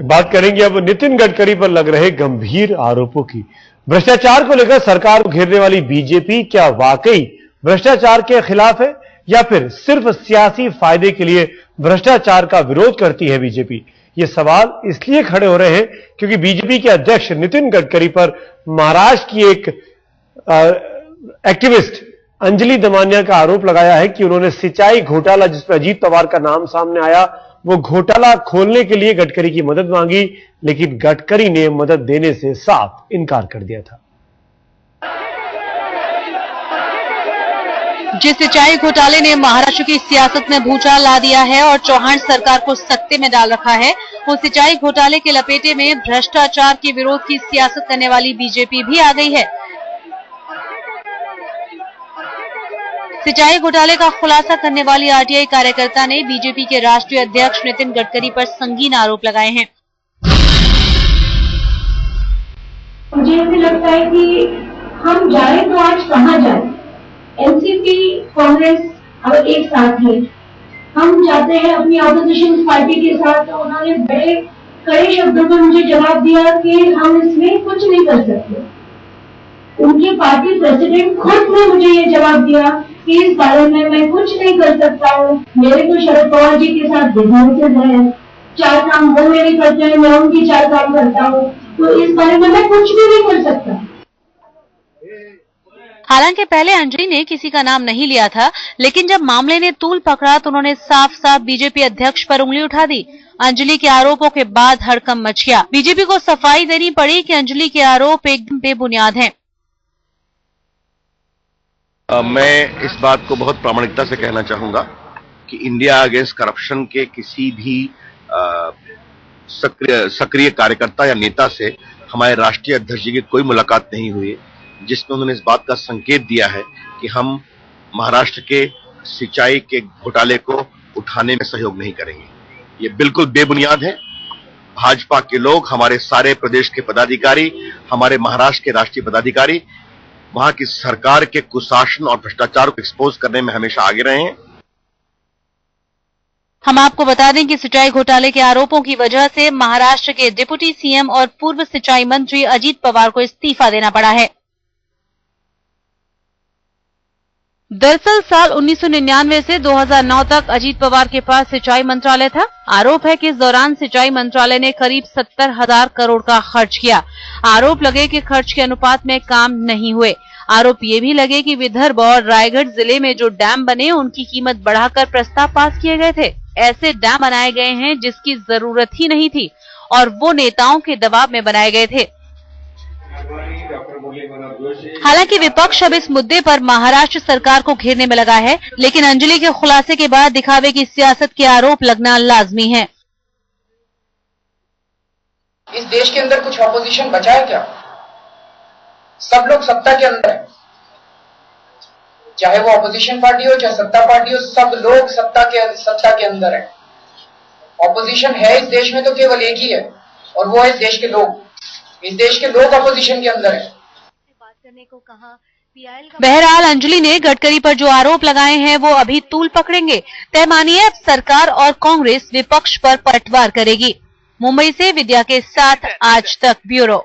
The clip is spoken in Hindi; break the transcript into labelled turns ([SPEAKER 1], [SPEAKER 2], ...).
[SPEAKER 1] बात करेंगे अब नितिन गडकरी पर लग रहे गंभीर आरोपों की। भ्रष्टाचार को लेकर सरकार को घेरने वाली बीजेपी क्या वाकई भ्रष्टाचार के खिलाफ है या फिर सिर्फ सियासी फायदे के लिए भ्रष्टाचार का विरोध करती है बीजेपी? ये सवाल इसलिए खड़े हो रहे हैं क्योंकि बीजेपी के अध्यक्ष नितिन गडकरी पर महाराष्ट्र की एक एक्टिविस्ट अंजलि दमानिया का आरोप लगाया है कि उन्होंने सिंचाई घोटाला, जिसमें अजीत पवार का नाम सामने आया, वो घोटाला खोलने के लिए गडकरी की मदद मांगी, लेकिन गडकरी ने मदद देने से साफ इनकार कर दिया था।
[SPEAKER 2] जिस सिंचाई घोटाले ने महाराष्ट्र की सियासत में भूचाल ला दिया है और चौहान सरकार को सत्ते में डाल रखा है, वो सिंचाई घोटाले के लपेटे में भ्रष्टाचार के विरोध की सियासत करने वाली बीजेपी भी आ गई है। सिंचाई घोटाले का खुलासा करने वाली आरटीआई कार्यकर्ता ने बीजेपी के राष्ट्रीय अध्यक्ष नितिन गडकरी पर संगीन आरोप लगाए हैं।
[SPEAKER 3] मुझे ऐसे लगता है कि हम जाए तो आज कहाँ जाए? एनसीपी, कांग्रेस अब एक साथ है। हम जाते हैं अपनी ऑपोजिशन पार्टी के साथ, तो उन्होंने बड़े कड़े शब्दों में मुझे जवाब दिया कि हम इसमें कुछ नहीं कर सकते। उनकी पार्टी प्रेसिडेंट खुद ने मुझे ये जवाब दिया कि इस बारे में मैं कुछ नहीं कर सकता हूँ। मेरे तो शरद पवार जी के साथ बिजनेसेस है, 4 काम वो मेरे करते हैं, मैं उनकी 4 काम करता हूँ, तो इस बारे में मैं कुछ भी नहीं कर सकता।
[SPEAKER 2] हालांकि पहले अंजलि ने किसी का नाम नहीं लिया था, लेकिन जब मामले ने तूल पकड़ा तो उन्होंने साफ साफ बीजेपी अध्यक्ष पर उंगली उठा दी। अंजलि के आरोपों के बाद हड़कंप मच गया। बीजेपी को सफाई देनी पड़ी कि अंजलि के आरोप एकदम बेबुनियाद हैं।
[SPEAKER 4] मैं इस बात को बहुत प्रामाणिकता से कहना चाहूंगा कि इंडिया अगेंस्ट करप्शन के किसी भी सक्रिय कार्यकर्ता या नेता से हमारे राष्ट्रीय अध्यक्ष जी की कोई मुलाकात नहीं हुई, जिसमें उन्होंने इस बात का संकेत दिया है कि हम महाराष्ट्र के सिंचाई के घोटाले को उठाने में सहयोग नहीं करेंगे। ये बिल्कुल बेबुनियाद है। भाजपा के लोग, हमारे सारे प्रदेश के पदाधिकारी, हमारे महाराष्ट्र के राष्ट्रीय पदाधिकारी वहां की सरकार के कुशासन और भ्रष्टाचार को एक्सपोज करने में हमेशा आगे रहे हैं।
[SPEAKER 2] हम आपको बता दें कि सिंचाई घोटाले के आरोपों की वजह से महाराष्ट्र के डिप्टी सीएम और पूर्व सिंचाई मंत्री अजीत पवार को इस्तीफा देना पड़ा है। दरअसल साल 1999 से 2009 तक अजीत पवार के पास सिंचाई मंत्रालय था। आरोप है कि इस दौरान सिंचाई मंत्रालय ने करीब 70,000 करोड़ का खर्च किया। आरोप लगे कि खर्च के अनुपात में काम नहीं हुए। आरोप ये भी लगे कि विदर्भ और रायगढ़ जिले में जो डैम बने उनकी कीमत बढ़ाकर प्रस्ताव पास किए गए थे। ऐसे डैम बनाए गए हैं जिसकी जरूरत ही नहीं थी और वो नेताओं के दबाव में बनाए गए थे। हालांकि विपक्ष अब इस मुद्दे पर महाराष्ट्र सरकार को घेरने में लगा है, लेकिन अंजलि के खुलासे के बाद दिखावे की सियासत के आरोप लगना लाजमी है।
[SPEAKER 5] इस देश के अंदर कुछ ऑपोजिशन बचा है क्या? सब लोग सत्ता के अंदर है, चाहे वो ऑपोजिशन पार्टी हो चाहे सत्ता पार्टी हो, सब लोग सत्ता के अंदर है। ऑपोजिशन है इस देश में तो केवल एक ही है और वो है इस देश के लोग। इस देश के लोग ऑपोजिशन के अंदर है।
[SPEAKER 2] बहरहाल अंजलि ने गडकरी पर जो आरोप लगाए हैं वो अभी तूल पकड़ेंगे। तय मानिए अब सरकार और कांग्रेस विपक्ष पर पलटवार करेगी। मुंबई से विद्या के साथ आज तक ब्यूरो।